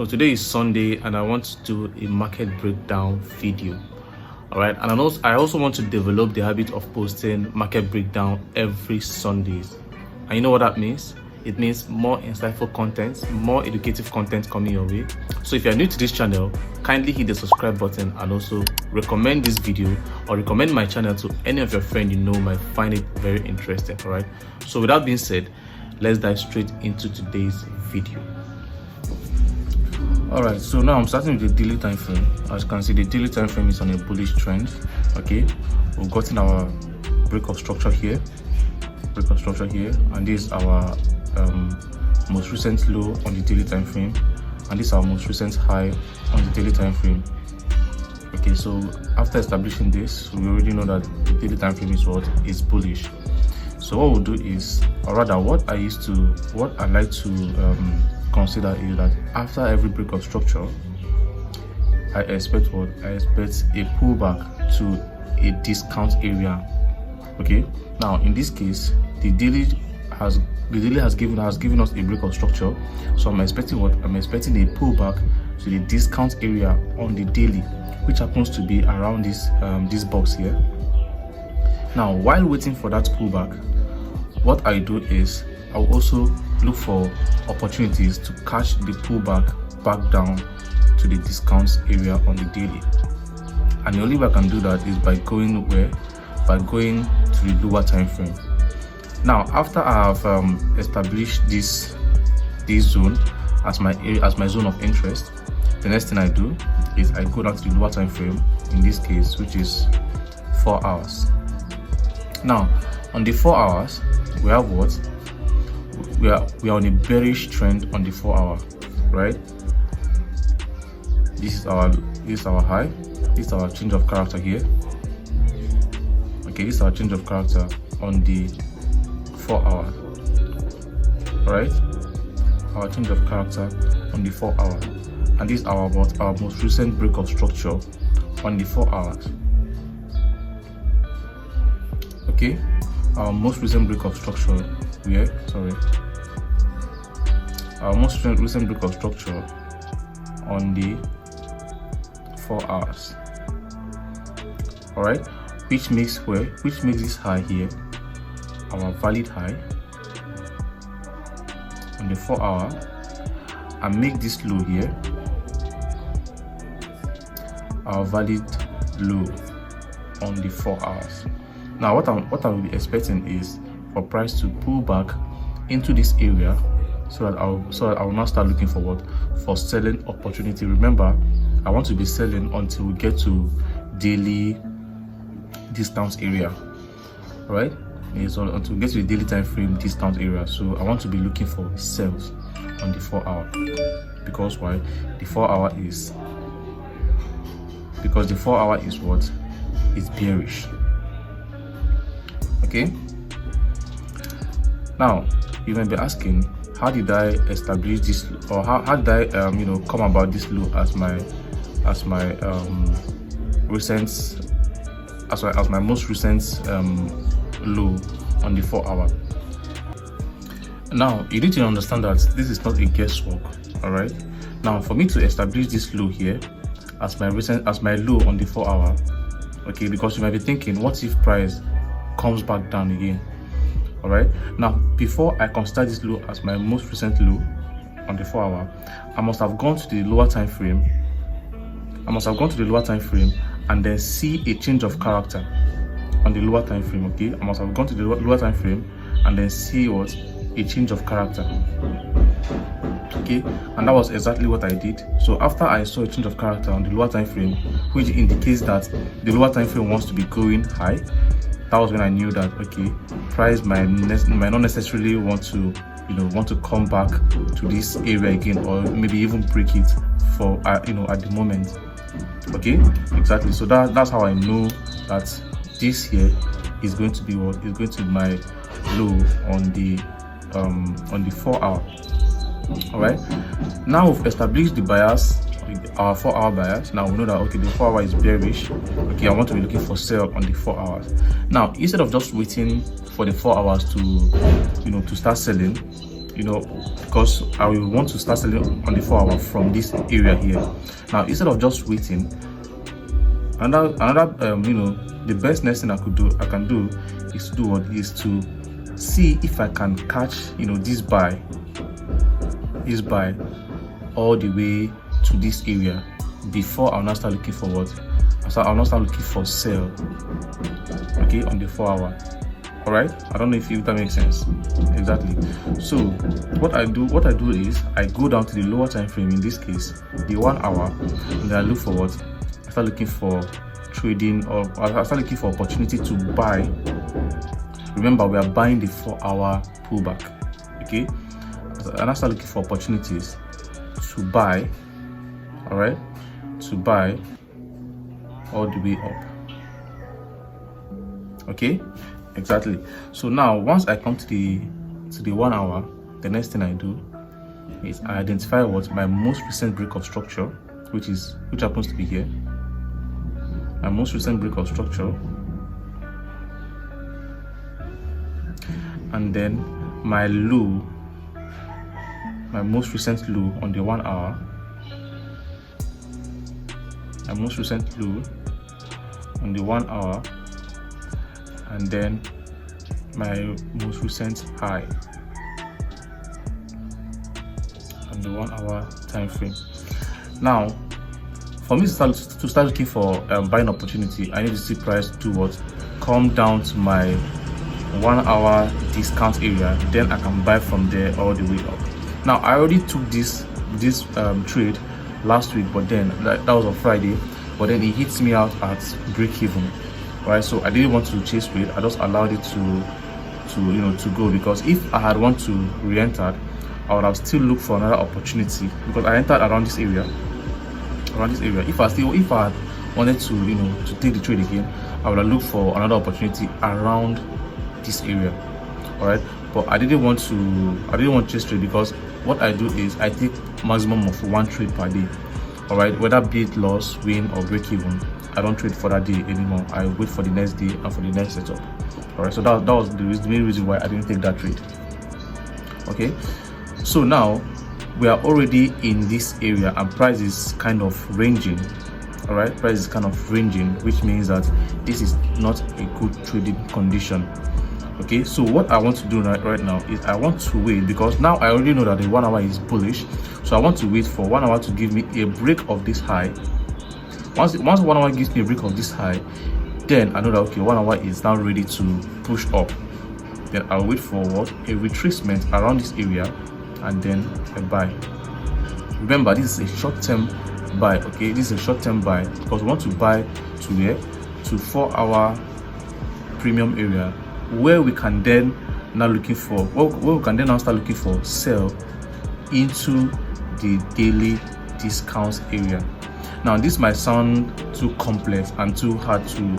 So today is Sunday and I want to do a market breakdown video. Alright, and I also want to develop the habit of posting market breakdown every Sundays. And you know what that means? It means more insightful content, more educative content coming your way. So if you're new to this channel, kindly hit the subscribe button and also recommend this video or recommend my channel to any of your friends you know might find it very interesting. Alright, so with that being said, let's dive straight into today's video. Alright, so now I'm starting with the daily time frame. As you can see, the daily time frame is on a bullish trend. Okay, we've gotten our break of structure here, and this is our most recent low on the daily time frame, and this is our most recent high on the daily time frame. Okay, so after establishing this, we already know that the daily time frame is bullish. So what we'll do is, or rather what I like to consider is that after every break of structure, I expect a pullback to a discount area. Okay, now in this case, the daily has given us a break of structure, so I'm expecting a pullback to the discount area on the daily, which happens to be around this box here. Now, while waiting for that pullback, what I do is I'll also look for opportunities to catch the pullback back down to the discount area on the daily. And the only way I can do that is by going to the lower time frame. Now, after I have established this zone as my zone of interest, the next thing I do is I go down to the lower time frame, in this case, which is 4 hours. Now, on the 4 hours, we have what? We are on a bearish trend on the 4 hour, right? This is our high. This is our change of character here. Okay, this is our change of character on the 4 hour. Right? Our change of character on the 4 hour, and this is our most recent break of structure on the 4 hours. Okay, our most recent break of structure our most recent break of structure on the 4 hours. All right, which makes this high here our valid high on the 4 hour, and make this low here our valid low on the 4 hours. Now, what I will be expecting is for price to pull back into this area, so that I will now start looking for selling opportunity. Remember, I want to be selling until we get to daily discount area, right? So until we get to the daily time frame discount area, so I want to be looking for sales on the 4 hour. Because why? The 4 hour is what? It's bearish. Okay, now you might be asking, how did I establish this, or how did I come about this low as my most recent low on the 4 hour? Now you need to understand that this is not a guesswork. All right, now for me to establish this low here as my low on the 4 hour, okay, because you might be thinking, what if price comes back down again? All right, now before I consider this low as my most recent low on the 4 hour, I must have gone to the lower time frame. And then see a change of character on the lower time frame. Okay, I must have gone to the lower time frame and then see what? A change of character. Okay, and that was exactly what I did. So after I saw a change of character on the lower time frame, which indicates that the lower time frame wants to be going high, that was when I knew that, okay, price might not necessarily want to come back to this area again, or maybe even break it for at the moment. Okay, exactly. So that's how I know that this here is going to be my low on the 4 hour. All right, now we've established the bias, our 4 hour bias. Now we know that, okay, the 4 hour is bearish. Okay, I want to be looking for sell on the 4 hours. Now, instead of just waiting for the 4 hours to start selling, because I will want to start selling on the 4 hour from this area here. Now, instead of just waiting, another the best next thing I can do is to see if I can catch this buy all the way to this area before I'll now start looking for what. I'll now start looking for sell, okay, on the 4 hour. All right, I don't know if that makes sense. Exactly. So what I do is I go down to the lower time frame, in this case the 1 hour, and then I look for what. I start looking for trading, or I start looking for opportunity to buy. Remember, we are buying the 4 hour pullback, okay? And I start looking for opportunities to buy, all right, to buy all the way up, okay? Exactly. So now, once I come to the 1 hour, the next thing I do is I identify what my most recent break of structure, which happens to be here. My most recent break of structure, and then my low, my most recent low on the 1 hour, my most recent low on the 1 hour, and then my most recent high on the 1 hour time frame. Now, for me to start looking for buying opportunity, I need to see price do what? Come down to my 1 hour discount area, then I can buy from there all the way up. Now, I already took this trade last week, but then that was on Friday, but then it hits me out at break even, right? So I didn't want to chase trade. I just allowed it to go, because if I had want to re-enter, I would have still looked for another opportunity, because I entered around this area. If I had wanted to to take the trade again, I would have looked for another opportunity around this area. All right, but I didn't want to chase trade, because what I do is I take maximum of 1 trade per day. All right, whether be it loss, win, or break even, I don't trade for that day anymore. I wait for the next day and for the next setup. All right, so that was the main reason why I didn't take that trade. Okay, so now we are already in this area and price is kind of ranging. All right, price is kind of ranging, which means that this is not a good trading condition. Okay, so what I want to do right now is I want to wait, because now I already know that the 1 hour is bullish. So I want to wait for 1 hour to give me a break of this high. Once 1 hour gives me a break of this high, then I know that okay, 1 hour is now ready to push up. Then I'll wait for what? A retracement around this area, and then a buy. Remember, this is a short-term buy. Okay, this is a short-term buy, because we want to buy to where? To 4 hour premium area, where we can then now start looking for sell into the daily discounts area. Now, this might sound too complex and too hard to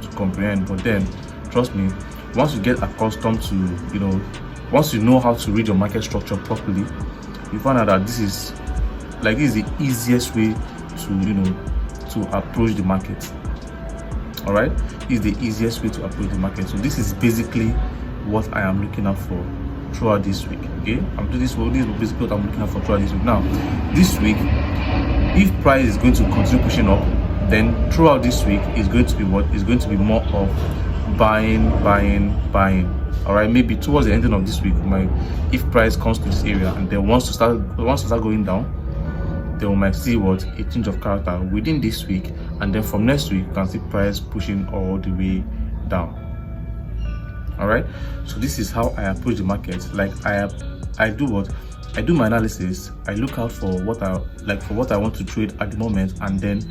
to comprehend, but then trust me, once you get accustomed to once you know how to read your market structure properly, you find out that this is the easiest way to approach the market. All right, is the easiest way to approach the market. So this is basically what I am looking out for throughout this week. Okay, this is basically what I'm looking out for throughout this week. Now, this week, if price is going to continue pushing up, then throughout this week is going to be what? Is going to be more of buying. All right, maybe towards the ending of this week, if price comes to this area and then wants to start going down, then we might see what? A change of character within this week, and then from next week you can see price pushing all the way down. All right, so this is how I approach the market. Like I do what? I do my analysis. I look out for what I want to trade at the moment, and then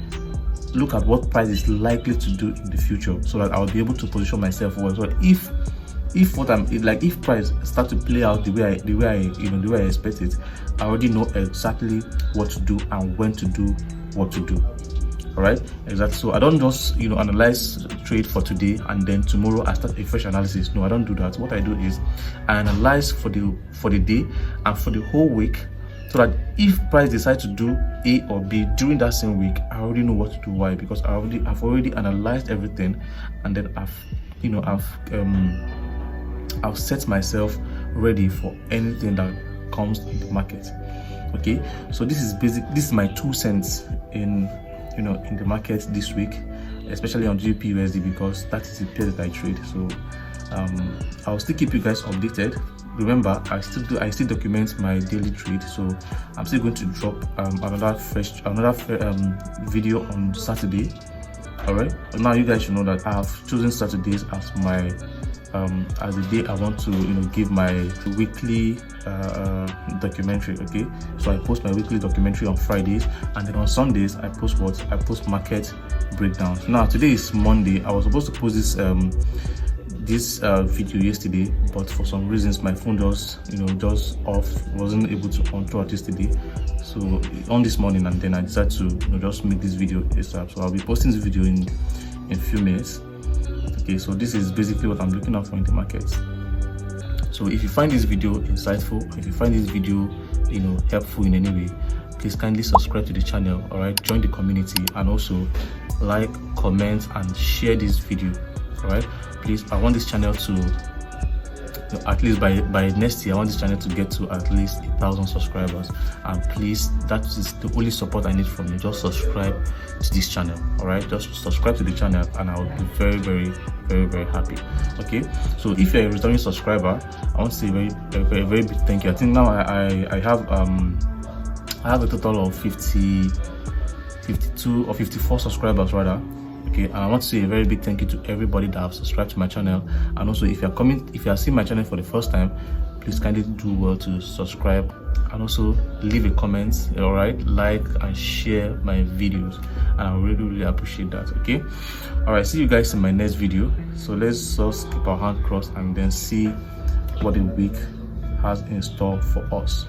look at what price is likely to do in the future, so that I'll be able to position myself well. So if price start to play out the way I expect it, I already know exactly what to do and when to do what to do. All right, exactly. So I don't just analyze trade for today and then tomorrow I start a fresh analysis. No, I don't do that. What I do is I analyze for the day and for the whole week, so that if price decides to do A or B during that same week, I already know what to do. Why? Because I've already analyzed everything, and then I've I'll set myself ready for anything that comes in the market. Okay, so this is my 2 cents in in the market this week, especially on GBPUSD, because that is the pair that I trade. So I'll still keep you guys updated. Remember, I still document my daily trade, so I'm still going to drop another video on Saturday. All right, but now you guys should know that I have chosen Saturdays as my as the day I want to give my weekly documentary. Okay, so I post my weekly documentary on Fridays, and then on Sundays I post market breakdowns. Now today is Monday. I was supposed to post this video yesterday, but for some reasons my phone just off, wasn't able to control it yesterday, so on this morning, and then I decided to just make this video ASAP. So I'll be posting this video in a few minutes. Okay, so this is basically what I'm looking out for in the market. So if you find this video insightful, if you find this video helpful in any way, please kindly subscribe to the channel. All right, join the community, and also like, comment, and share this video. All right, please, I want this channel to at least by next year, I want this channel to get to at least 1,000 subscribers. And please, that is the only support I need from you. Just subscribe to this channel. All right, just subscribe to the channel, and I will be very, very, very, very happy. Okay, so if you're a returning subscriber, I want to say a very big thank you. I think now I have a total of 52 or 54 subscribers rather. Okay, and I want to say a very big thank you to everybody that have subscribed to my channel. And also, if you are seeing my channel for the first time, please kindly do well to subscribe, and also leave a comment. All right, like and share my videos, and I really appreciate that. Okay, all right, see you guys in my next video. So let's just keep our hand crossed and then see what the week has in store for us.